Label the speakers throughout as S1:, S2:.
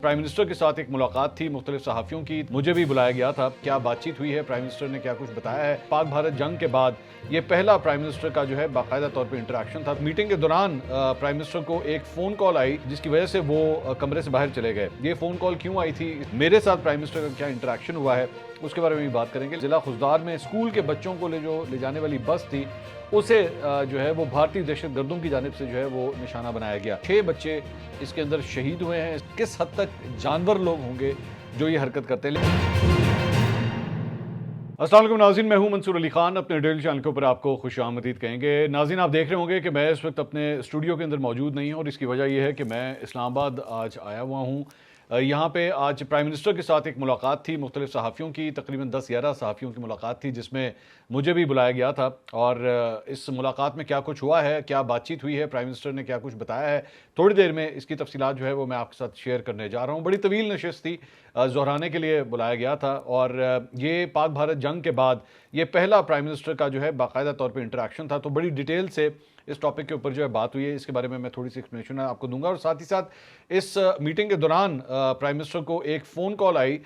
S1: Prime minister کے ساتھ ایک ملاقات تھی مختلف صحافیوں کی، مجھے بھی بلایا گیا تھا۔ کیا بات چیت ہوئی ہے، پرائم منسٹر نے کیا کچھ بتایا ہے؟ پاک بھارت جنگ کے بعد یہ پہلا پرائم منسٹر کا جو ہے باقاعدہ طور پہ انٹریکشن تھا۔ میٹنگ کے دوران پرائم منسٹر کو ایک فون کال آئی جس کی وجہ سے وہ کمرے سے باہر چلے گئے۔ یہ فون کال کیوں آئی تھی، میرے ساتھ پرائم منسٹر کا کیا انٹریکشن ہوا ہے، اس کے بارے میں بھی بات کریں گے۔ ضلع خضدار میں اسکول کے بچوں کو لے جانے والی بس تھی، اسے جو ہے وہ بھارتی دہشت گردوں کی جانب سے جو ہے وہ نشانہ بنایا گیا۔ 6 بچے اس کے اندر شہید ہوئے ہیں۔ کس حد تک جانور لوگ ہوں گے جو یہ حرکت کرتے ہیں۔ السلام علیکم ناظرین، میں ہوں منصور علی خان، اپنے ڈیلی چینل کے اوپر آپ کو خوش آمدید کہیں گے۔ ناظرین، آپ دیکھ رہے ہوں گے کہ میں اس وقت اپنے اسٹوڈیو کے اندر موجود نہیں ہوں، اور اس کی وجہ یہ ہے کہ میں اسلام آباد آج آیا ہوا ہوں۔ یہاں پہ آج پرائم منسٹر کے ساتھ ایک ملاقات تھی مختلف صحافیوں کی، تقریباً 10-11 صحافیوں کی ملاقات تھی، جس میں مجھے بھی بلایا گیا تھا۔ اور اس ملاقات میں کیا کچھ ہوا ہے، کیا بات چیت ہوئی ہے، پرائم منسٹر نے کیا کچھ بتایا ہے، تھوڑی دیر میں اس کی تفصیلات جو ہے وہ میں آپ کے ساتھ شیئر کرنے جا رہا ہوں۔ بڑی طویل نشست تھی، دہرانے کے لیے بلایا گیا تھا، اور یہ پاک بھارت جنگ کے بعد یہ پہلا پرائم منسٹر کا جو ہے باقاعدہ طور پہ انٹریکشن تھا، تو بڑی ڈیٹیل سے اس ٹاپک کے اوپر جو ہے بات ہوئی ہے۔ اس کے بارے میں تھوڑی سی ایکسپلینیشن آپ کو دوں گا، اور ساتھ ہی ساتھ اس میٹنگ کے دوران پرائم منسٹر کو ایک فون کال آئی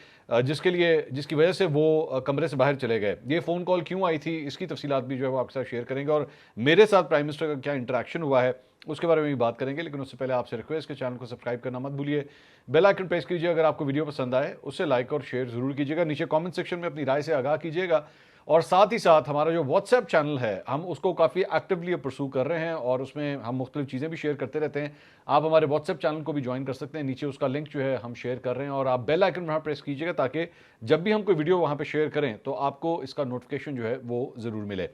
S1: جس کی وجہ سے وہ کمرے سے باہر چلے گئے۔ یہ فون کال کیوں آئی تھی، اس کی تفصیلات بھی جو ہے وہ آپ کے ساتھ شیئر کریں گے، اور میرے ساتھ پرائم منسٹر کا کیا انٹریکشن ہوا ہے اس کے بارے میں بھی بات کریں گے۔ لیکن اس سے پہلے آپ سے ریکویسٹ کہ چینل کو سبسکرائب کرنا مت بھولیے، بیل آئیکن پریس کیجیے۔ اگر آپ کو ویڈیو پسند آئے اسے لائک اور شیئر ضرور کیجیے گا، نیچے کامنٹ سیکشن میں اپنی رائے سے آگاہ کیجیے گا، اور ساتھ ہی ساتھ ہمارا جو واٹس ایپ چینل ہے ہم اس کو کافی ایکٹیولی پرسو کر رہے ہیں، اور اس میں ہم مختلف چیزیں بھی شیئر کرتے رہتے ہیں۔ آپ ہمارے واٹس ایپ چینل کو بھی جوائن کر سکتے ہیں، نیچے اس کا لنک جو ہے ہم شیئر کر رہے ہیں، اور آپ بیل آئیکن وہاں پریس کیجیے گا تاکہ جب بھی ہم کوئی ویڈیو وہاں پہ شیئر کریں تو آپ کو اس کا نوٹیفیکیشن جو ہے وہ ضرور ملے۔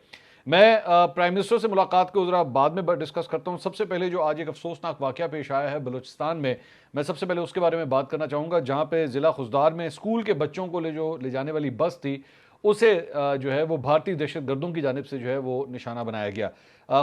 S1: میں پرائم منسٹر سے ملاقات کو ذرا بعد میں ڈسکس کرتا ہوں۔ سب سے پہلے جو آج ایک افسوسناک واقعہ پیش آیا ہے بلوچستان میں سب سے پہلے اس کے بارے میں بات کرنا چاہوں گا، جہاں پہ ضلع خضدار میں اسکول کے بچوں کو لے جانے والی بس تھی، اسے جو ہے وہ بھارتی دہشت گردوں کی جانب سے جو ہے وہ نشانہ بنایا گیا۔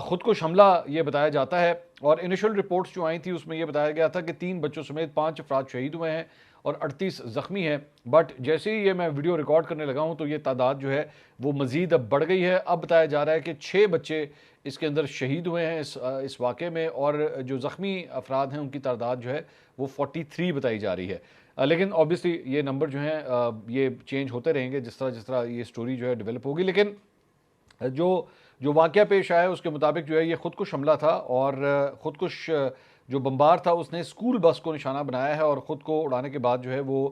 S1: خودکش حملہ یہ بتایا جاتا ہے، اور انیشل رپورٹس جو آئی تھیں اس میں یہ بتایا گیا تھا کہ 3 بچوں سمیت 5 افراد شہید ہوئے ہیں اور 38 زخمی ہیں۔ بٹ جیسے ہی یہ میں ویڈیو ریکارڈ کرنے لگا ہوں تو یہ تعداد جو ہے وہ مزید اب بڑھ گئی ہے۔ اب بتایا جا رہا ہے کہ 6 بچے اس کے اندر شہید ہوئے ہیں اس واقعے میں، اور جو زخمی افراد ہیں ان کی تعداد جو ہے وہ 43 بتائی جا رہی ہے۔ لیکن اوبیسلی یہ نمبر جو ہیں یہ چینج ہوتے رہیں گے جس طرح یہ سٹوری جو ہے ڈیولپ ہوگی۔ لیکن جو واقعہ پیش آیا اس کے مطابق جو ہے یہ خودکش حملہ تھا، اور خودکش جو بمبار تھا اس نے اسکول بس کو نشانہ بنایا ہے، اور خود کو اڑانے کے بعد جو ہے وہ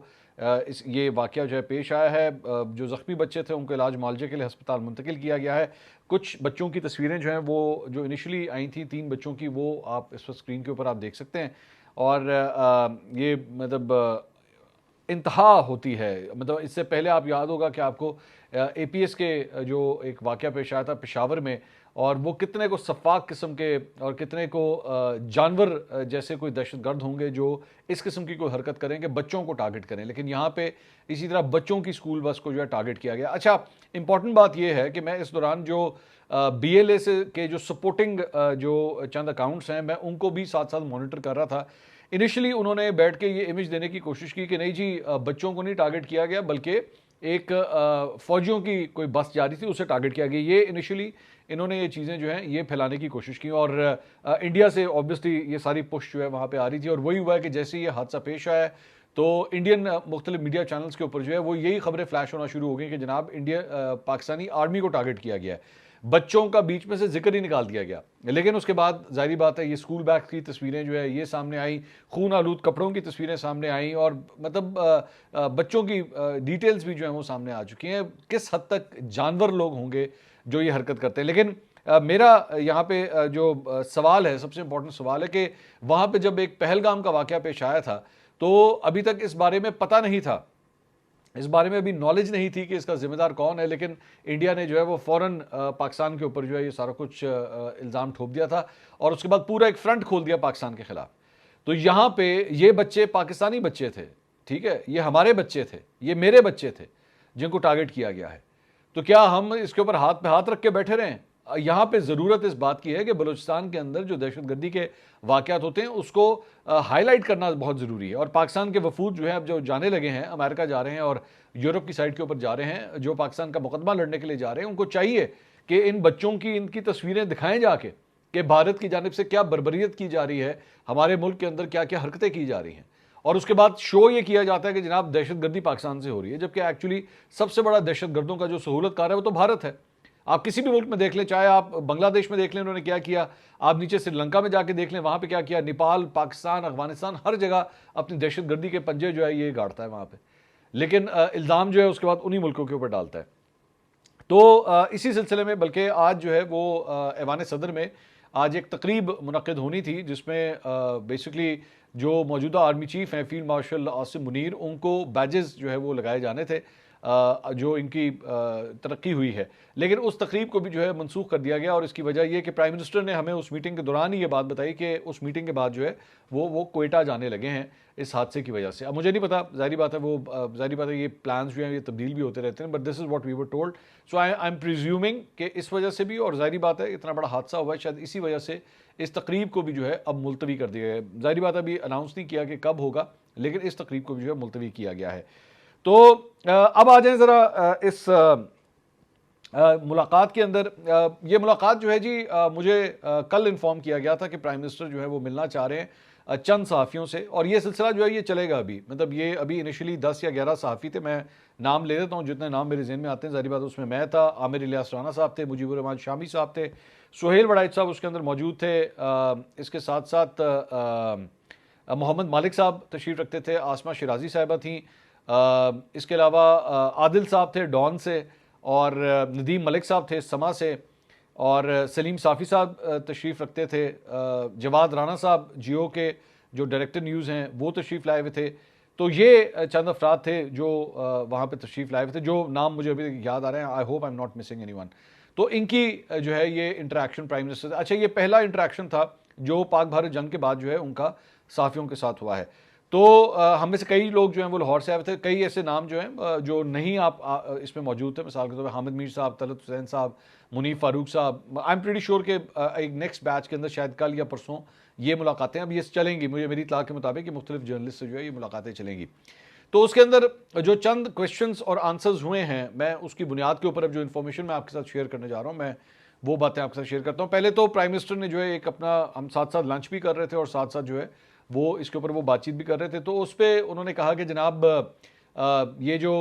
S1: یہ واقعہ جو ہے پیش آیا ہے۔ جو زخمی بچے تھے ان کو علاج معالجے کے لیے ہسپتال منتقل کیا گیا ہے۔ کچھ بچوں کی تصویریں جو ہیں وہ جو انیشلی آئی تھیں 3 بچوں کی، وہ آپ اس وقت اسکرین کے اوپر آپ دیکھ سکتے ہیں، اور یہ مطلب انتہا ہوتی ہے۔ مطلب اس سے پہلے آپ یاد ہوگا کہ آپ کو اے پی ایس کے جو ایک واقعہ پیش آیا تھا پشاور میں، اور وہ کتنے کو سفاک قسم کے اور کتنے کو جانور جیسے کوئی دہشت گرد ہوں گے جو اس قسم کی کوئی حرکت کریں گے، بچوں کو ٹارگٹ کریں۔ لیکن یہاں پہ اسی طرح بچوں کی اسکول بس کو جو ہے ٹارگٹ کیا گیا۔ اچھا، امپورٹنٹ بات یہ ہے کہ میں اس دوران جو بی ایل اے سے کے جو سپورٹنگ جو چند اکاؤنٹس ہیں میں ان کو بھی ساتھ ساتھ مانیٹر کر رہا تھا۔ انیشلی انہوں نے بیٹھ کے یہ امیج دینے کی کوشش کی کہ نہیں جی بچوں کو نہیں ٹارگٹ کیا گیا، بلکہ ایک فوجیوں کی کوئی بس جا رہی تھی اسے ٹارگٹ کیا گیا۔ یہ انیشلی انہوں نے یہ چیزیں جو ہیں یہ پھیلانے کی کوشش کی، اور انڈیا سے اوبیسلی یہ ساری پش جو ہے وہاں پہ آ رہی تھی، اور وہی ہوا ہے کہ جیسے یہ حادثہ پیش آیا ہے تو انڈین مختلف میڈیا چینلز کے اوپر جو ہے وہ یہی خبریں فلیش ہونا شروع ہو گئی کہ جناب پاکستانی آرمی کو ٹارگٹ کیا گیا ہے۔ بچوں کا بیچ میں سے ذکر ہی نکال دیا گیا۔ لیکن اس کے بعد ظاہری بات ہے یہ اسکول بیگ کی تصویریں جو ہے یہ سامنے آئیں، خون آلود کپڑوں کی تصویریں سامنے آئیں، اور مطلب بچوں کی ڈیٹیلز بھی جو ہیں وہ سامنے آ چکی ہیں۔ کس حد تک جانور لوگ ہوں گے جو یہ حرکت کرتے ہیں۔ لیکن میرا یہاں پہ جو سوال ہے، سب سے امپورٹنٹ سوال ہے کہ وہاں پہ جب ایک پہلگام کا واقعہ پیش آیا تھا تو ابھی تک اس بارے میں پتہ نہیں تھا، اس بارے میں ابھی نالج نہیں تھی کہ اس کا ذمہ دار کون ہے، لیکن انڈیا نے جو ہے وہ فوراً پاکستان کے اوپر جو ہے یہ سارا کچھ الزام ٹھوپ دیا تھا، اور اس کے بعد پورا ایک فرنٹ کھول دیا پاکستان کے خلاف۔ تو یہاں پہ یہ بچے پاکستانی بچے تھے، ٹھیک ہے، یہ ہمارے بچے تھے، یہ میرے بچے تھے جن کو ٹارگٹ کیا گیا ہے۔ تو کیا ہم اس کے اوپر ہاتھ پہ ہاتھ رکھ کے بیٹھے رہیں؟ یہاں پہ ضرورت اس بات کی ہے کہ بلوچستان کے اندر جو دہشت گردی کے واقعات ہوتے ہیں اس کو ہائی لائٹ کرنا بہت ضروری ہے، اور پاکستان کے وفود جو ہیں اب جو جانے لگے ہیں، امریکہ جا رہے ہیں اور یورپ کی سائڈ کے اوپر جا رہے ہیں، جو پاکستان کا مقدمہ لڑنے کے لیے جا رہے ہیں، ان کو چاہیے کہ ان بچوں کی ان کی تصویریں دکھائیں جا کے کہ بھارت کی جانب سے کیا بربریت کی جا رہی ہے، ہمارے ملک کے اندر کیا کیا حرکتیں کی جا رہی ہیں، اور اس کے بعد شو یہ کیا جاتا ہے کہ جناب دہشت گردی پاکستان سے ہو رہی ہے، جبکہ ایکچولی سب سے بڑا دہشت گردوں کا جو سہولت کار ہے وہ تو بھارت ہے۔ آپ کسی بھی ملک میں دیکھ لیں، چاہے آپ بنگلہ دیش میں دیکھ لیں انہوں نے کیا کیا، آپ نیچے سری لنکا میں جا کے دیکھ لیں وہاں پہ کیا کیا، نیپال، پاکستان، افغانستان، ہر جگہ اپنی دہشت گردی کے پنجے جو ہے یہ گاڑتا ہے وہاں پہ، لیکن الزام جو ہے اس کے بعد انہی ملکوں کے اوپر ڈالتا ہے۔ تو اسی سلسلے میں بلکہ آج جو ہے وہ ایوان صدر میں آج ایک تقریب منعقد ہونی تھی، جس میں بیسکلی جو موجودہ آرمی چیف ہیں فیلڈ مارشل عاصم منیر، ان کو بیجز جو ہے وہ لگائے جانے تھے جو ان کی ترقی ہوئی ہے، لیکن اس تقریب کو بھی جو ہے منسوخ کر دیا گیا، اور اس کی وجہ یہ کہ پرائم منسٹر نے ہمیں اس میٹنگ کے دوران ہی یہ بات بتائی کہ اس میٹنگ کے بعد جو ہے وہ کوئٹہ جانے لگے ہیں اس حادثے کی وجہ سے۔ اب مجھے نہیں پتا، ظاہری بات ہے یہ پلانز جو ہیں یہ تبدیل بھی ہوتے رہتے ہیں، but this is what we were told, so I am presuming کہ اس وجہ سے بھی، اور ظاہری بات ہے اتنا بڑا حادثہ ہوا ہے شاید اسی وجہ سے اس تقریب کو بھی جو ہے اب ملتوی کر دیا گیا ہے۔ ظاہری بات ہے ابھی اناؤنس نہیں کیا کہ کب ہوگا، لیکن اس تقریب کو بھی جو ہے ملتوی کیا گیا ہے۔ تو اب آ جائیں ذرا اس ملاقات کے اندر۔ یہ ملاقات جو ہے جی مجھے کل انفارم کیا گیا تھا کہ پرائم منسٹر جو ہے وہ ملنا چاہ رہے ہیں چند صحافیوں سے، اور یہ سلسلہ جو ہے یہ چلے گا ابھی، مطلب یہ ابھی انیشلی 10 یا 11 صحافی تھے، میں نام لے دیتا ہوں جتنے نام میرے ذہن میں آتے ہیں۔ ظاہری بات اس میں تھا، عامر الیاس رانا صاحب تھے، مجیب الرحمان شامی صاحب تھے، سہیل وڑائچ صاحب اس کے اندر موجود تھے، اس کے ساتھ ساتھ محمد مالک صاحب تشریف رکھتے تھے، آسمہ شیرازی صاحبہ تھیں، اس کے علاوہ عادل صاحب تھے ڈان سے، اور ندیم ملک صاحب تھے سما سے، اور سلیم صافی صاحب تشریف رکھتے تھے، جواد رانا صاحب جیو کے جو ڈائریکٹر نیوز ہیں وہ تشریف لائے ہوئے تھے۔ تو یہ چند افراد تھے جو وہاں پہ تشریف لائے ہوئے تھے، جو نام مجھے ابھی یاد آ رہے ہیں، I hope I am not missing any one. تو ان کی جو ہے یہ انٹریکشن پرائم منسٹر سے، اچھا یہ پہلا انٹریکشن تھا جو پاک بھارت جنگ کے بعد جو ہے ان کا صحافیوں کے ساتھ ہوا ہے۔ تو ہم میں سے کئی لوگ جو ہیں وہ لاہور سے آئے تھے، کئی ایسے نام جو ہیں جو نہیں آپ اس میں موجود تھے، مثال کے طور پہ حامد میر صاحب، طلعت حسین صاحب، منیف فاروق صاحب، آئی ایم پریٹی شیور کہ ایک نیکسٹ بیچ کے اندر شاید کل یا پرسوں یہ ملاقاتیں اب یہ چلیں گی، میری اطلاع کے مطابق یہ مختلف جرنلسٹ سے جو ہے یہ ملاقاتیں چلیں گی۔ تو اس کے اندر جو چند کویشچنز اور آنسرز ہوئے ہیں، میں اس کی بنیاد کے اوپر اب جو انفارمیشن میں آپ کے ساتھ شیئر کرنے جا رہا ہوں، میں وہ باتیں آپ کے ساتھ شیئر کرتا ہوں۔ پہلے تو پرائم منسٹر نے جو ہے ایک اپنا، ہم ساتھ ساتھ لنچ بھی کر رہے تھے اور ساتھ ساتھ جو ہے وہ اس کے اوپر وہ بات چیت بھی کر رہے تھے، تو اس پہ انہوں نے کہا کہ جناب یہ جو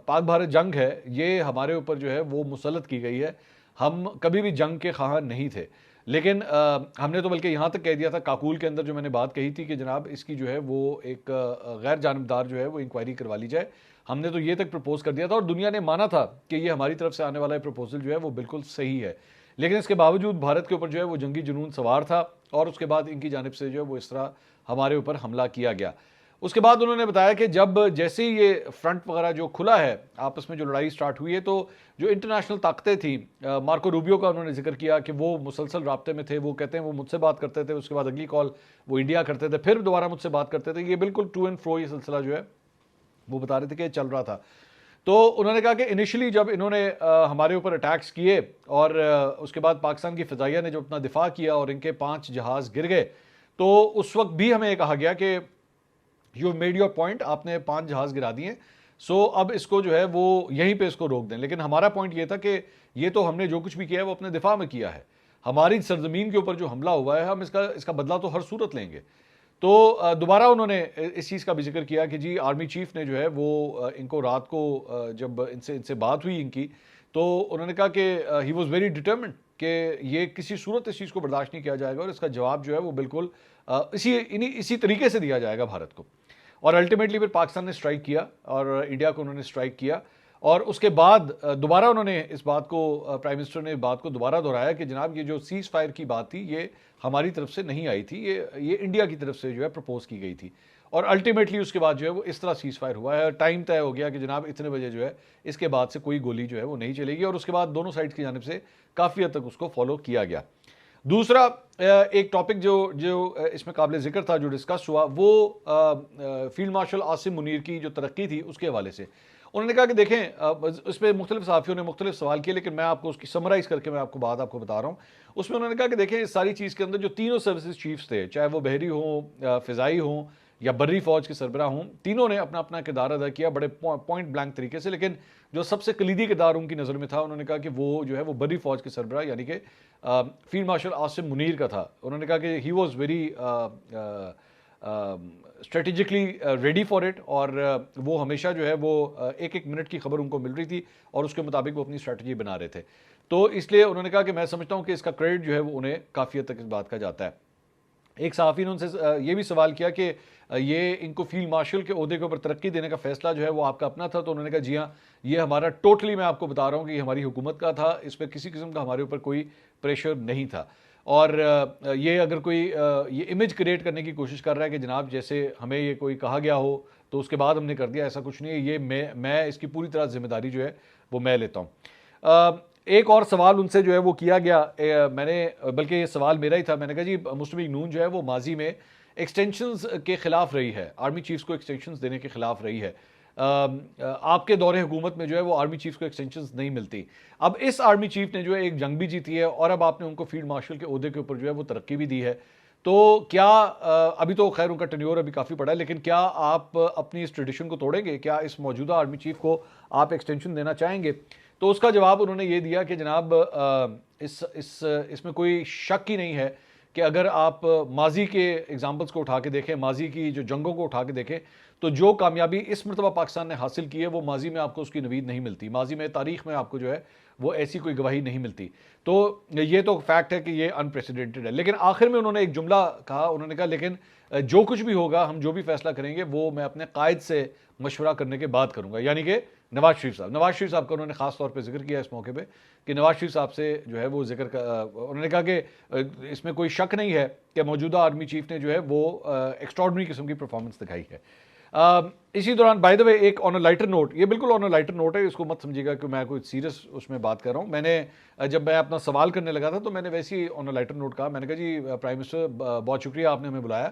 S1: پاک بھارت جنگ ہے یہ ہمارے اوپر جو ہے وہ مسلط کی گئی ہے، ہم کبھی بھی جنگ کے خواہاں نہیں تھے، لیکن ہم نے تو بلکہ یہاں تک کہہ دیا تھا کاکول کے اندر جو میں نے بات کہی تھی کہ جناب اس کی جو ہے وہ ایک غیر جانبدار جو ہے وہ انکوائری کروا لی جائے، ہم نے تو یہ تک پرپوز کر دیا تھا اور دنیا نے مانا تھا کہ یہ ہماری طرف سے آنے والا پرپوزل جو ہے وہ بالکل صحیح ہے، لیکن اس کے باوجود بھارت کے اوپر جو ہے وہ جنگی جنون سوار تھا، اور اس کے بعد ان کی جانب سے جو ہے وہ اس طرح ہمارے اوپر حملہ کیا گیا۔ اس کے بعد انہوں نے بتایا کہ جب جیسے ہی یہ فرنٹ وغیرہ جو کھلا ہے، آپس میں جو لڑائی سٹارٹ ہوئی ہے، تو جو انٹرنیشنل طاقتیں تھیں، مارکو روبیو کا انہوں نے ذکر کیا کہ وہ مسلسل رابطے میں تھے، وہ کہتے ہیں وہ مجھ سے بات کرتے تھے، اس کے بعد اگلی کال وہ انڈیا کرتے تھے، پھر دوبارہ مجھ سے بات کرتے تھے، یہ بالکل ٹو اینڈ فرو یہ سلسلہ جو ہے وہ بتا رہے تھے کہ چل رہا تھا۔ تو انہوں نے کہا کہ انیشلی جب انہوں نے ہمارے اوپر اٹیکس کیے اور اس کے بعد پاکستان کی فضائیہ نے جو اپنا دفاع کیا اور ان کے 5 جہاز گر گئے، تو اس وقت بھی ہمیں کہا گیا کہ یو میڈ یور پوائنٹ، آپ نے 5 جہاز گرا دیے، سو اب اس کو جو ہے وہ یہیں پہ اس کو روک دیں، لیکن ہمارا پوائنٹ یہ تھا کہ یہ تو ہم نے جو کچھ بھی کیا ہے وہ اپنے دفاع میں کیا ہے، ہماری سرزمین کے اوپر جو حملہ ہوا ہے ہم اس کا بدلہ تو ہر صورت لیں گے۔ تو دوبارہ انہوں نے اس چیز کا بھی ذکر کیا کہ جی آرمی چیف نے جو ہے وہ ان کو رات کو جب ان سے بات ہوئی ان کی، تو انہوں نے کہا کہ ہی واز ویری ڈٹرمنڈ کہ یہ کسی صورت اس چیز کو برداشت نہیں کیا جائے گا، اور اس کا جواب جو ہے وہ بالکل اسی طریقے سے دیا جائے گا بھارت کو۔ اور الٹیمیٹلی پھر پاکستان نے اسٹرائک کیا اور انڈیا کو انہوں نے اسٹرائک کیا، اور اس کے بعد دوبارہ انہوں نے اس بات کو، پرائم منسٹر نے بات کو دوبارہ دہرایا کہ جناب یہ جو سیز فائر کی بات تھی یہ ہماری طرف سے نہیں آئی تھی، یہ انڈیا کی طرف سے جو ہے پرپوز کی گئی تھی، اور الٹیمیٹلی اس کے بعد جو ہے وہ اس طرح سیز فائر ہوا ہے، ٹائم طے ہو گیا کہ جناب اتنے بجے جو ہے اس کے بعد سے کوئی گولی جو ہے وہ نہیں چلے گی، اور اس کے بعد دونوں سائڈ کی جانب سے کافی حد تک اس کو فالو کیا گیا۔ دوسرا ایک ٹاپک جو اس میں قابل ذکر تھا جو ڈسکس ہوا، وہ فیلڈ مارشل عاصم منیر کی جو ترقی تھی اس کے حوالے سے انہوں نے کہا کہ دیکھیں اس پہ مختلف صحافیوں نے مختلف سوال کیے، لیکن میں آپ کو اس کی سمرائز کر کے میں آپ کو بات آپ کو بتا رہا ہوں۔ اس میں انہوں نے کہا کہ دیکھیں اس ساری چیز کے اندر جو تینوں سروسز چیفز تھے، چاہے وہ بحری ہوں، فضائی ہوں یا بری فوج کے سربراہ ہوں، تینوں نے اپنا اپنا کردار ادا کیا بڑے پوائنٹ بلینک طریقے سے، لیکن جو سب سے کلیدی کردار ان کی نظر میں تھا، انہوں نے کہا کہ وہ جو ہے وہ بری فوج کے سربراہ یعنی کہ فیلڈ مارشل عاصم منیر کا تھا۔ انہوں نے کہا کہ he was very strategically ready for it, اور وہ ہمیشہ جو ہے وہ ایک ایک منٹ کی خبر ان کو مل رہی تھی اور اس کے مطابق وہ اپنی اسٹریٹجی بنا رہے تھے. تو اس لیے انہوں نے کہا کہ میں سمجھتا ہوں کہ اس کا کریڈٹ جو ہے وہ انہیں کافی حد تک اس بات کا جاتا ہے. ایک صحافی نے ان سے یہ بھی سوال کیا کہ یہ ان کو فیلڈ مارشل کے عہدے کے اوپر ترقی دینے کا فیصلہ جو ہے وہ آپ کا اپنا تھا؟ تو انہوں نے کہا جی ہاں، یہ ہمارا ٹوٹلی، میں آپ کو بتا رہا ہوں کہ یہ ہماری حکومت کا تھا، اس پہ کسی قسم کا ہمارے اوپر کوئی پریشر نہیں تھا. اور یہ اگر کوئی یہ امیج کریٹ کرنے کی کوشش کر رہا ہے کہ جناب جیسے ہمیں یہ کوئی کہا گیا ہو تو اس کے بعد ہم نے کر دیا، ایسا کچھ نہیں ہے. یہ میں اس کی پوری طرح ذمہ داری جو ہے وہ میں لیتا ہوں. ایک اور سوال ان سے جو ہے وہ کیا گیا، میں نے، بلکہ یہ سوال میرا ہی تھا، میں نے کہا جی مسلم لیگ نون جو ہے وہ ماضی میں ایکسٹینشنز کے خلاف رہی ہے، آرمی چیفز کو ایکسٹینشنز دینے کے خلاف رہی ہے. آپ کے دور حکومت میں جو ہے وہ آرمی چیف کو ایکسٹینشنز نہیں ملتی. اب اس آرمی چیف نے جو ہے ایک جنگ بھی جیتی ہے اور اب آپ نے ان کو فیلڈ مارشل کے عہدے کے اوپر جو ہے وہ ترقی بھی دی ہے. تو کیا ابھی تو خیر ان کا ٹینیور ابھی کافی پڑا ہے، لیکن کیا آپ اپنی اس ٹریڈیشن کو توڑیں گے؟ کیا اس موجودہ آرمی چیف کو آپ ایکسٹینشن دینا چاہیں گے؟ تو اس کا جواب انہوں نے یہ دیا کہ جناب اس میں کوئی شک ہی نہیں ہے کہ اگر آپ ماضی کے ایگزامپلس کو اٹھا کے دیکھیں، ماضی کی جو جنگوں کو اٹھا کے دیکھیں، تو جو کامیابی اس مرتبہ پاکستان نے حاصل کی ہے وہ ماضی میں آپ کو اس کی نوید نہیں ملتی، ماضی میں تاریخ میں آپ کو جو ہے وہ ایسی کوئی گواہی نہیں ملتی. تو یہ تو فیکٹ ہے کہ یہ انپریسیڈنٹڈ ہے. لیکن آخر میں انہوں نے ایک جملہ کہا، انہوں نے کہا لیکن جو کچھ بھی ہوگا، ہم جو بھی فیصلہ کریں گے وہ میں اپنے قائد سے مشورہ کرنے کے بعد کروں گا، یعنی کہ نواز شریف صاحب کا انہوں نے خاص طور پہ ذکر کیا اس موقع پہ کہ نواز شریف صاحب سے جو ہے وہ ذکر انہوں نے کہا کہ اس میں کوئی شک نہیں ہے کہ موجودہ آرمی چیف نے جو ہے وہ ایکسٹراڈنری قسم کی پرفارمنس دکھائی ہے. اسی دوران بائی دا وے ایک آن اے لائٹر نوٹ، یہ بالکل آن اے لائٹر نوٹ ہے، اس کو مت سمجھیے گا کہ میں کوئی سیریس اس میں بات کر رہا ہوں. میں نے جب میں اپنا سوال کرنے لگا تھا تو میں نے ویسے ہی آن اے لائٹر نوٹ کہا، میں نے کہا جی پرائم منسٹر بہت شکریہ آپ نے ہمیں بلایا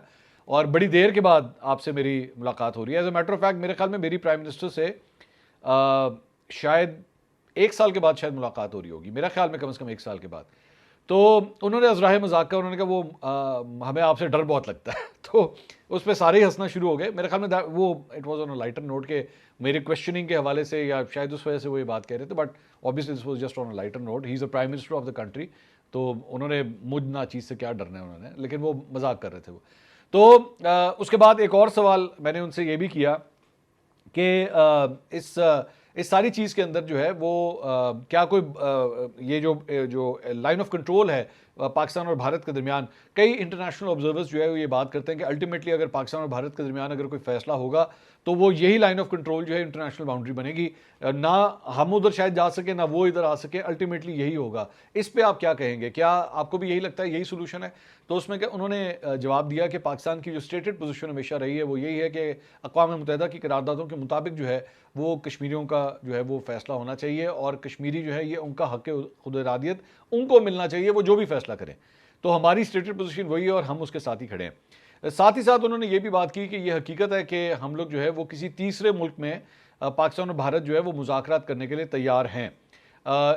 S1: اور بڑی دیر کے بعد آپ سے میری ملاقات ہو رہی ہے. As a matter of fact میرے خیال میں میری پرائم منسٹر سے شاید 1 سال کے بعد شاید ملاقات ہو رہی ہوگی، میرا خیال میں کم از کم 1 سال کے بعد. تو انہوں نے ازراہ مذاق کا، انہوں نے کہا وہ ہمیں آپ سے ڈر بہت لگتا ہے. تو اس پہ سارے ہی ہنسنا شروع ہو گئے. میرے خیال میں وہ it was on a lighter note کہ میری کویشچننگ کے حوالے سے یا شاید اس وجہ سے وہ یہ بات کہہ رہے تھے، but obviously this was just on a lighter note. He is the prime minister of the country. تو انہوں نے مجھ نہ چیز سے کیا ڈرنا ہے انہوں نے، لیکن وہ مذاق کر رہے تھے وہ. تو اس کے بعد ایک اور سوال میں نے ان سے یہ بھی کیا کہ اس ساری چیز کے اندر جو ہے وہ کیا کوئی یہ جو لائن آف کنٹرول ہے پاکستان اور بھارت کے درمیان، کئی انٹرنیشنل آبزرورز جو ہے وہ یہ بات کرتے ہیں کہ الٹیمیٹلی اگر پاکستان اور بھارت کے درمیان اگر کوئی فیصلہ ہوگا تو وہ یہی لائن آف کنٹرول جو ہے انٹرنیشنل باؤنڈری بنے گی، نہ ہم ادھر شاید جا سکیں نہ وہ ادھر آ سکے، الٹیمیٹلی یہی ہوگا. اس پہ آپ کیا کہیں گے؟ کیا آپ کو بھی یہی لگتا ہے یہی سولوشن ہے؟ تو اس میں کہ انہوں نے جواب دیا کہ پاکستان کی جو اسٹیٹڈ پوزیشن ہمیشہ رہی ہے وہ یہی ہے کہ اقوام متحدہ کی قراردادوں کے مطابق جو ہے وہ کشمیریوں کا جو ہے وہ فیصلہ ہونا چاہیے اور کشمیری جو ہے یہ ان کا حق خود ارادیت ان کو ملنا چاہیے، وہ جو بھی فیصلہ کریں. تو ہماری اسٹیٹڈ پوزیشن وہی ہے اور ہم اس کے ساتھ ہی کھڑے ہیں. ساتھ ہی ساتھ انہوں نے یہ بھی بات کی کہ یہ حقیقت ہے کہ ہم لوگ جو ہے وہ کسی تیسرے ملک میں پاکستان اور بھارت جو ہے وہ مذاکرات کرنے کے لیے تیار ہیں،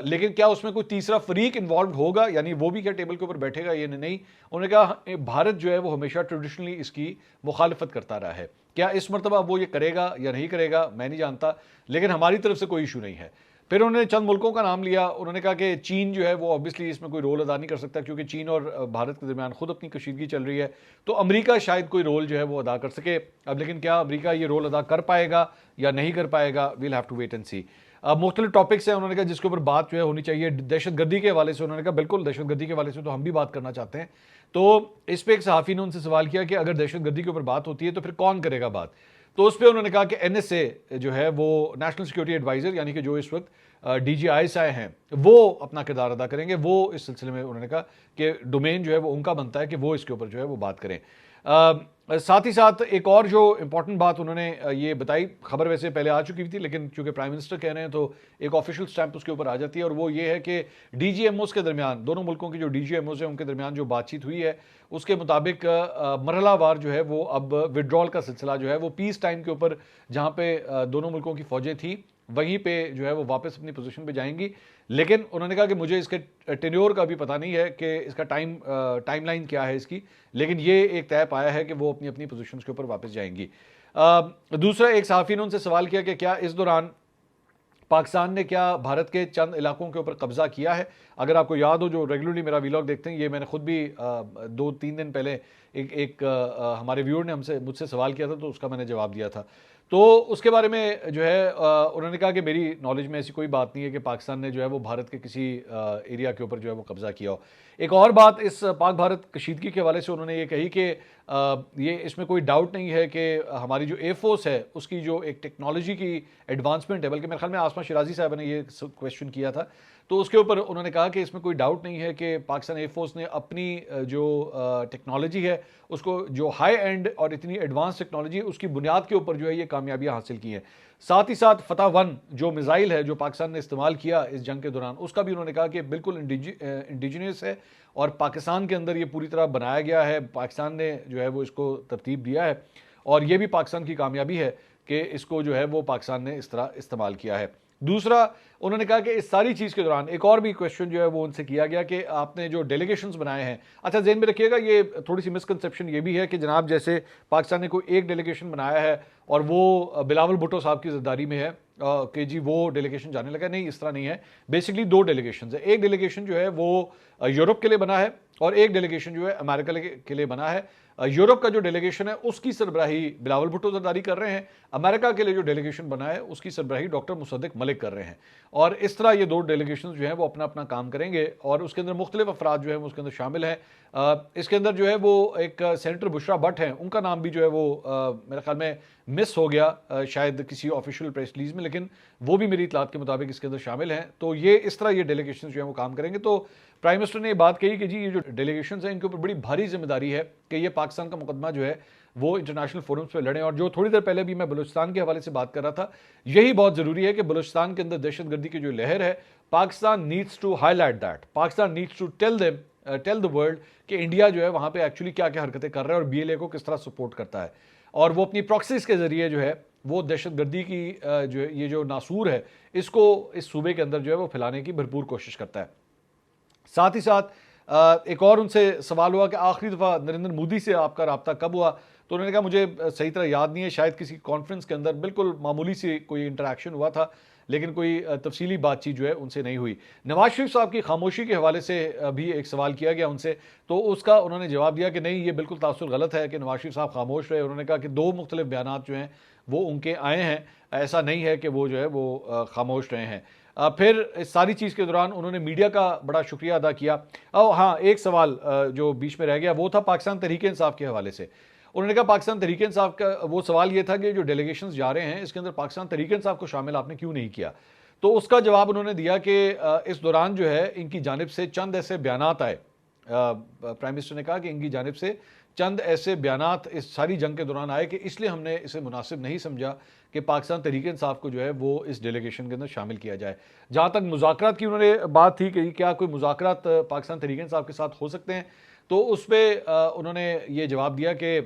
S1: لیکن کیا اس میں کوئی تیسرا فریق انوالوڈ ہوگا، یعنی وہ بھی کیا ٹیبل کے اوپر بیٹھے گا؟ یہ نہیں. انہوں نے کہا بھارت جو ہے وہ ہمیشہ ٹریڈیشنلی اس کی مخالفت کرتا رہا ہے. کیا اس مرتبہ وہ یہ کرے گا یا نہیں کرے گا میں نہیں جانتا، لیکن ہماری طرف سے کوئی ایشو نہیں ہے. پھر انہوں نے چند ملکوں کا نام لیا. انہوں نے کہا کہ چین جو ہے وہ obviously اس میں کوئی رول ادا نہیں کر سکتا کیونکہ چین اور بھارت کے درمیان خود اپنی کشیدگی چل رہی ہے. تو امریکہ شاید کوئی رول جو ہے وہ ادا کر سکے. اب لیکن کیا امریکہ یہ رول ادا کر پائے گا یا نہیں کر پائے گا، we'll have to wait and see. مختلف ٹاپکس ہیں انہوں نے کہا جس کے اوپر بات جو ہے ہونی چاہیے. دہشت گردی کے حوالے سے انہوں نے کہا بالکل دہشت گردی کے حوالے سے تو ہم بھی بات کرنا چاہتے ہیں. تو اس پہ ایک صحافی نے ان سے سوال کیا کہ اگر دہشت گردی کے اوپر بات ہوتی ہے تو پھر کون کرے گا بات؟ تو اس پہ انہوں نے کہا کہ NSA جو ہے وہ نیشنل سیکورٹی ایڈوائزر، یعنی کہ جو اس وقت DGI ہیں، وہ اپنا کردار ادا کریں گے. وہ اس سلسلے میں انہوں نے کہا کہ ڈومین جو ہے وہ ان کا بنتا ہے کہ وہ اس کے اوپر جو ہے وہ بات کریں. ساتھ ہی ساتھ ایک اور جو امپورٹنٹ بات انہوں نے یہ بتائی، خبر ویسے پہلے آ چکی تھی لیکن چونکہ پرائم منسٹر کہہ رہے ہیں تو ایک آفیشیل سٹیمپ اس کے اوپر آ جاتی ہے، اور وہ یہ ہے کہ DGMOs کے درمیان، دونوں ملکوں کی جو DGMOs ہیں ان کے درمیان جو بات چیت ہوئی ہے اس کے مطابق مرحلہ وار جو ہے وہ اب وڈرال کا سلسلہ جو ہے وہ پیس ٹائم کے اوپر جہاں پہ دونوں ملکوں کی فوجیں تھیں وہیں پہ جو ہے وہ واپس اپنی پوزیشن پہ جائیں گی. لیکن انہوں نے کہا کہ مجھے اس کے ٹینیور کا بھی پتہ نہیں ہے کہ اس کا ٹائم لائن کیا ہے اس کی، لیکن یہ ایک طے پایا ہے کہ وہ اپنی اپنی پوزیشنز کے اوپر واپس جائیں گی. دوسرا ایک صحافی نے ان سے سوال کیا کہ کیا اس دوران پاکستان نے کیا بھارت کے چند علاقوں کے اوپر قبضہ کیا ہے؟ اگر آپ کو یاد ہو جو ریگولرلی میرا ویلاگ دیکھتے ہیں، یہ میں نے خود بھی 2-3 دن پہلے ایک ہمارے ویور نے مجھ سے سوال کیا تھا، تو اس کا میں نے جواب دیا تھا. تو اس کے بارے میں جو ہے انہوں نے کہا کہ میری نالج میں ایسی کوئی بات نہیں ہے کہ پاکستان نے جو ہے وہ بھارت کے کسی ایریا کے اوپر جو ہے وہ قبضہ کیا ہو. ایک اور بات اس پاک بھارت کشیدگی کے حوالے سے انہوں نے یہ کہی کہ یہ اس میں کوئی ڈاؤٹ نہیں ہے کہ ہماری جو ایئر فورس ہے اس کی جو ایک ٹیکنالوجی کی ایڈوانسمنٹ ہے، بلکہ میرے خیال میں آسما شیرازی صاحب نے یہ کویشچن کیا تھا، تو اس کے اوپر انہوں نے کہا کہ اس میں کوئی ڈاؤٹ نہیں ہے کہ پاکستان ایئر فورس نے اپنی جو ٹیکنالوجی ہے اس کو، جو ہائی اینڈ اور اتنی ایڈوانس ٹیکنالوجی ہے، اس کی بنیاد کے اوپر جو ہے یہ کامیابیاں حاصل کی ہیں. ساتھ ہی ساتھ فتح 1 جو میزائل ہے جو پاکستان نے استعمال کیا اس جنگ کے دوران، اس کا بھی انہوں نے کہا کہ بالکل انڈیجینس ہے اور پاکستان کے اندر یہ پوری طرح بنایا گیا ہے، پاکستان نے جو ہے وہ اس کو ترتیب دیا ہے، اور یہ بھی پاکستان کی کامیابی ہے کہ اس کو جو ہے وہ پاکستان نے اس طرح استعمال کیا ہے. دوسرا انہوں نے کہا کہ اس ساری چیز کے دوران ایک اور بھی کویشچن جو ہے وہ ان سے کیا گیا کہ آپ نے جو ڈیلیگیشنز بنائے ہیں، اچھا ذہن میں رکھیے گا یہ تھوڑی سی مسکنسیپشن یہ بھی ہے کہ جناب جیسے پاکستان نے کوئی ایک ڈیلیگیشن بنایا ہے اور وہ بلاول بھٹو صاحب کی زرداری میں ہے کہ جی وہ ڈیلیگیشن جانے لگا، نہیں اس طرح نہیں ہے. بیسکلی 2 ڈیلیگیشنز ہیں، ایک ڈیلیگیشن جو ہے وہ یورپ کے لیے بنا ہے اور ایک ڈیلیگیشن جو ہے امریکہ کے لیے بنا ہے. یورپ کا جو ڈیلیگیشن ہے اس کی سربراہی بلاول بھٹو زرداری کر رہے ہیں، امریکہ کے لیے جو ڈیلیگیشن بنا ہے اس کی سربراہی ڈاکٹر مصدق ملک کر رہے ہیں، اور اس طرح یہ 2 ڈیلیگیشنز جو ہیں وہ اپنا اپنا کام کریں گے اور اس کے اندر مختلف افراد جو ہیں وہ اس کے اندر شامل ہیں. اس کے اندر جو ہے وہ ایک سینیٹر بشرا بٹ ہیں، ان کا نام بھی جو ہے وہ میرے خیال میں مس ہو گیا شاید کسی آفیشیل پریس ریلیز میں، لیکن وہ بھی میری اطلاعات کے مطابق اس کے اندر شامل ہیں. تو یہ اس طرح یہ ڈیلیگیشنز جو ہیں وہ کام کریں گے. تو پرائم منسٹر نے یہ بات کہی کہ جی یہ جو ڈیلیگیشنز ہیں ان کے اوپر بڑی بھاری ذمہ داری ہے کہ یہ پاکستان کا مقدمہ جو ہے وہ انٹرنیشنل فورمز پہ لڑیں، اور جو تھوڑی دیر پہلے بھی میں بلوچستان کے حوالے سے بات کر رہا تھا، یہی بہت ضروری ہے کہ بلوچستان کے اندر دہشت گردی کی جو لہر ہے، Pakistan needs to highlight that, Pakistan needs to tell the world کہ انڈیا جو ہے وہاں پہ ایکچولی کیا کیا حرکتیں کر رہا ہے اور BLA کو کس طرح سپورٹ کرتا ہے، اور وہ اپنی پراکسیز کے ذریعے جو ہے وہ دہشت گردی کی جو یہ جو ناسور ہے اس کو اس صوبے کے اندر جو ہے وہ پھیلانے کی بھرپور کوشش کرتا ہے. ساتھ ہی ساتھ ایک اور ان سے سوال ہوا کہ آخری دفعہ نریندر مودی سے آپ کا رابطہ کب ہوا، تو انہوں نے کہا مجھے صحیح طرح یاد نہیں ہے، شاید کسی کانفرنس کے اندر بالکل معمولی سی کوئی انٹریکشن ہوا تھا، لیکن کوئی تفصیلی بات چیت جو ہے ان سے نہیں ہوئی. نواز شریف صاحب کی خاموشی کے حوالے سے بھی ایک سوال کیا گیا ان سے، تو اس کا انہوں نے جواب دیا کہ نہیں یہ بالکل تاثر غلط ہے کہ نواز شریف صاحب خاموش رہے. انہوں نے کہا کہ 2 مختلف بیانات جو ہیں وہ ان کے آئے ہیں، ایسا نہیں ہے کہ وہ جو ہے وہ خاموش رہے ہیں. پھر اس ساری چیز کے دوران انہوں نے میڈیا کا بڑا شکریہ ادا کیا. ہاں ایک سوال جو بیچ میں رہ گیا وہ تھا پاکستان تحریک انصاف کے حوالے سے. انہوں نے کہا پاکستان تحریک انصاف کا وہ سوال یہ تھا کہ جو ڈیلیگیشنز جا رہے ہیں اس کے اندر پاکستان تحریک انصاف کو شامل آپ نے کیوں نہیں کیا، تو اس کا جواب انہوں نے دیا کہ اس دوران جو ہے ان کی جانب سے چند ایسے بیانات آئے. پرائم منسٹر نے کہا کہ ان کی جانب سے چند ایسے بیانات اس ساری جنگ کے دوران آئے کہ اس لیے ہم نے اسے مناسب نہیں سمجھا کہ پاکستان تحریک انصاف کو جو ہے وہ اس ڈیلیگیشن کے اندر شامل کیا جائے. جہاں تک مذاکرات کی انہوں نے بات تھی کہ کیا کوئی مذاکرات پاکستان تحریک انصاف کے ساتھ ہو سکتے ہیں، تو اس پہ انہوں نے یہ جواب دیا کہ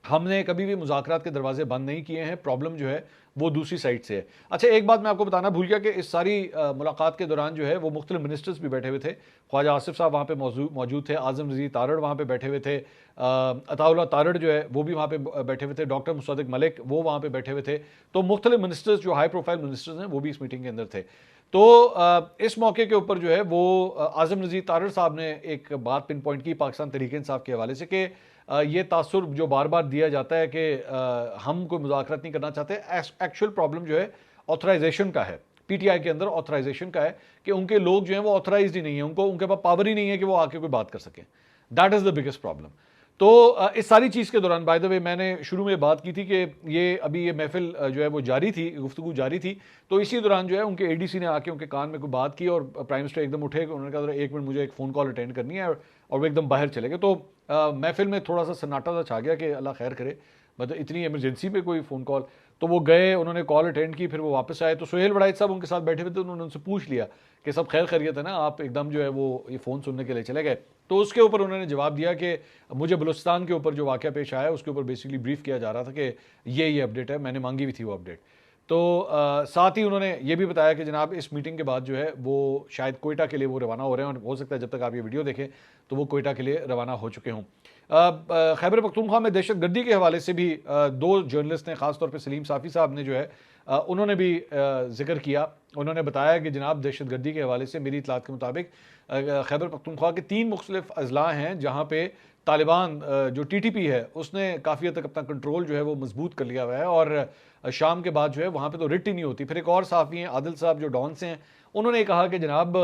S1: ہم نے کبھی بھی مذاکرات کے دروازے بند نہیں کیے ہیں، پرابلم جو ہے وہ دوسری سائٹ سے ہے. اچھا ایک بات میں آپ کو بتانا بھول گیا کہ اس ساری ملاقات کے دوران جو ہے وہ مختلف منسٹرز بھی بیٹھے ہوئے تھے. خواجہ آصف صاحب وہاں پہ موجود تھے، اعظم رضی تارڑ وہاں پہ بیٹھے ہوئے تھے، عطا اللہ تارڑ جو ہے وہ بھی وہاں پہ بیٹھے ہوئے تھے، ڈاکٹر مصدق ملک وہ وہاں پہ بیٹھے ہوئے تھے. تو مختلف منسٹرز جو ہائی پروفائل منسٹرز ہیں وہ بھی اس میٹنگ کے اندر تھے. تو اس موقع کے اوپر جو ہے وہ اعظم رضی تارڑ صاحب نے ایک بات پن پوائنٹ کی پاکستان تحریک انصاف کے حوالے سے کہ یہ تاثر جو بار بار دیا جاتا ہے کہ ہم کوئی مذاکرات نہیں کرنا چاہتے، ایکچوئل پرابلم جو ہے آتھرائزیشن کا ہے. PTI کے اندر آتھرائزیشن کا ہے کہ ان کے لوگ جو ہیں وہ آتھرائزڈ ہی نہیں ہیں، ان کے پاس پاور ہی نہیں ہے کہ وہ آ کے کوئی بات کر سکیں. That is the biggest problem. تو اس ساری چیز کے دوران بائی دا وے میں نے شروع میں بات کی تھی کہ یہ ابھی یہ محفل جو ہے وہ جاری تھی، گفتگو جاری تھی، تو اسی دوران جو ہے ان کے ADC نے آ کے ان کے کان میں کوئی بات کی اور پرائم منسٹر ایک دم اٹھے، انہوں نے کہا 1 منٹ مجھے ایک فون کال اٹینڈ کرنی ہے، اور وہ ایک دم باہر چلے گئے. تو محفل میں تھوڑا سا سناٹا سا چھا گیا کہ اللہ خیر کرے، مطلب اتنی ایمرجنسی پہ کوئی فون کال. تو وہ گئے، انہوں نے کال اٹینڈ کی، پھر وہ واپس آئے. تو سہیل وڑائچ صاحب ان کے ساتھ بیٹھے ہوئے تھے، انہوں نے ان سے پوچھ لیا کہ سب خیر خیریت ہے نا، آپ ایک دم جو ہے وہ یہ فون سننے کے لیے چلے گئے. تو اس کے اوپر انہوں نے جواب دیا کہ مجھے بلوچستان کے اوپر جو واقعہ پیش آیا اس کے اوپر بیسیکلی بریف کیا جا رہا تھا کہ یہ اپڈیٹ ہے، میں نے مانگی بھی تھی وہ اپڈیٹ. تو ساتھ ہی انہوں نے یہ بھی بتایا کہ جناب اس میٹنگ کے بعد جو ہے وہ شاید کوئٹہ کے لیے وہ روانہ ہو رہے ہیں، اور ہو سکتا ہے جب تک آپ یہ ویڈیو دیکھیں تو وہ کوئٹہ کے لیے روانہ ہو چکے ہوں. خیبر پختونخوا میں دہشت گردی کے حوالے سے بھی دو جرنلسٹ نے، خاص طور پہ سلیم صافی صاحب نے جو ہے انہوں نے بھی ذکر کیا. انہوں نے بتایا کہ جناب دہشت گردی کے حوالے سے میری اطلاعات کے مطابق خیبر پختونخوا کے 3 مختلف اضلاع ہیں جہاں پہ طالبان جو ٹی ٹی پی ہے اس نے کافی حد تک اپنا کنٹرول جو ہے وہ مضبوط کر لیا ہوا ہے، اور شام کے بعد جو ہے وہاں پہ تو رٹ ہی نہیں ہوتی. پھر ایک اور صحافی ہیں عادل صاحب جو ڈان سے ہیں، انہوں نے کہا کہ جناب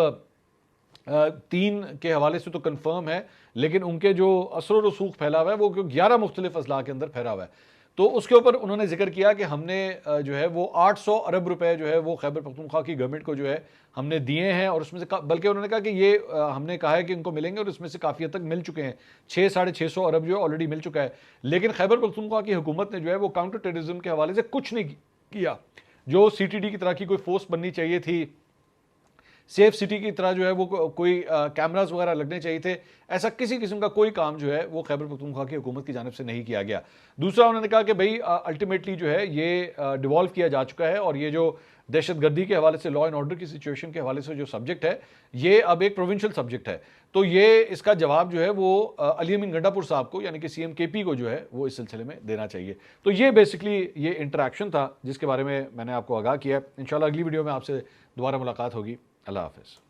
S1: 3 کے حوالے سے تو کنفرم ہے، لیکن ان کے جو اثر و رسوخ پھیلا ہوا ہے وہ 11 مختلف اضلاع کے اندر پھیلا ہوا ہے. تو اس کے اوپر انہوں نے ذکر کیا کہ ہم نے جو ہے وہ 800 ارب روپے جو ہے وہ خیبر پختونخوا کی گورنمنٹ کو جو ہے ہم نے دیے ہیں، اور اس میں سے بلکہ انہوں نے کہا کہ یہ ہم نے کہا ہے کہ ان کو ملیں گے، اور اس میں سے کافی حد تک مل چکے ہیں. 600-650 ارب جو ہے آلریڈی مل چکا ہے. لیکن خیبر پختونخوا کی حکومت نے جو ہے وہ کاؤنٹر ٹیررزم کے حوالے سے کچھ نہیں کیا. جو سی ٹی ڈی کی طرح کی کوئی فورس بننی چاہیے تھی، سیف سٹی کی طرح جو ہے وہ کوئی کیمراز وغیرہ لگنے چاہیے تھے، ایسا کسی قسم کا کوئی کام جو ہے وہ خیبر پختونخوا کی حکومت کی جانب سے نہیں کیا گیا. دوسرا انہوں نے کہا کہ بھئی الٹیمیٹلی جو ہے یہ ڈیوالو کیا جا چکا ہے، اور یہ جو دہشت گردی کے حوالے سے، لا اینڈ آرڈر کی سچویشن کے حوالے سے جو سبجیکٹ ہے یہ اب ایک پروونشل سبجیکٹ ہے. تو یہ اس کا جواب جو ہے وہ علی امین گنڈا پور صاحب کو، یعنی کہ سی ایم کے پی کو جو ہے وہ اس سلسلے میں دینا چاہیے. تو یہ بیسکلی یہ انٹریکشن تھا جس کے بارے میں نے آپ کو آگاہ کیا. انشاءاللہ اگلی ویڈیو میں آپ سے دوبارہ ملاقات ہوگی. اللہ حافظ.